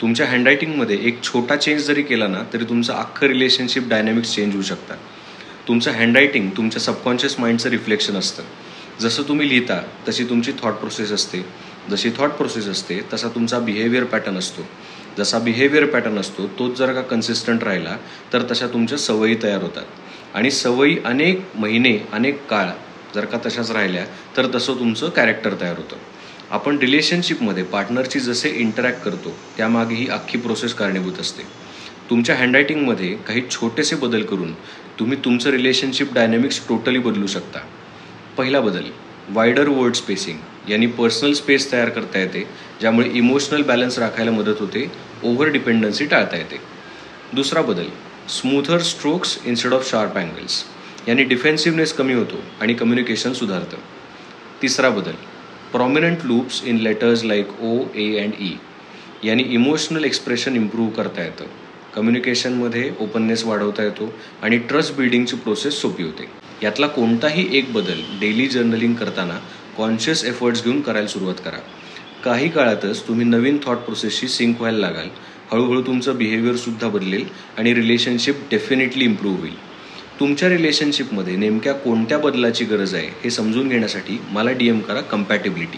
तुमच्या हँडरायटिंगमध्ये एक छोटा चेंज जरी केला ना तरी तुमचं अख्खं रिलेशनशिप डायनॅमिक्स चेंज होऊ शकतात. तुमचं हँडरायटिंग तुमच्या सबकॉन्शियस माइंडचं रिफ्लेक्शन असतं. जसं तुम्ही लिहिता तशी तुमची थॉट प्रोसेस असते, जशी थॉट प्रोसेस असते तसा तुमचा बिहेवियर पॅटर्न असतो, जसा बिहेवियर पॅटर्न असतो तोच जर का कन्सिस्टंट राहिला तर तशा तुमच्या सवयी तयार होतात. आणि सवयी अनेक महिने अनेक काळ जर का तशाच राहिल्या तर तसं तुमचं कॅरेक्टर तयार होतं. आपण रिलेशनशिपमध्ये पार्टनरची जसे इंटरॅक्ट करतो त्यामागे ही अख्खी प्रोसेस कारणीभूत असते. तुमच्या हँडरायटिंगमध्ये काही छोटेसे बदल करून तुम्ही तुमचं रिलेशनशिप डायनॅमिक्स टोटली बदलू शकता. पहिला बदल, वायडर वर्ड स्पेसिंग, यांनी पर्सनल स्पेस तयार करता येते, ज्यामुळे इमोशनल बॅलन्स राखायला मदत होते, ओव्हर डिपेंडन्सी टाळता येते. दुसरा बदल, smoother strokes instead of sharp angles, यांनी डिफेन्सिव्हनेस कमी होतो आणि कम्युनिकेशन सुधारतं. तिसरा बदल, prominent loops in letters like O, A and E, यांनी इमोशनल एक्सप्रेशन इम्प्रूव्ह करता येतं, कम्युनिकेशनमध्ये ओपननेस वाढवता येतो आणि ट्रस्ट बिल्डिंगची प्रोसेस सोपी होते. यातला कोणताही एक बदल डेली जर्नलिंग करताना कॉन्शियस एफर्ट्स घेऊन करायला सुरुवात करा. काही काळातच तुम्ही नवीन थॉट प्रोसेसशी सिंक व्हायला लागाल. हळूहळू तुमचं बिहेवियरसुद्धा बदलेल आणि रिलेशनशिप डेफिनेटली इम्प्रूव्ह होईल. तुमच्या रिलेशनशिपमध्ये नेमक्या कोणत्या बदलाची गरज आहे हे समजून घेण्यासाठी मला DM करा. कंपॅटिबिलिटी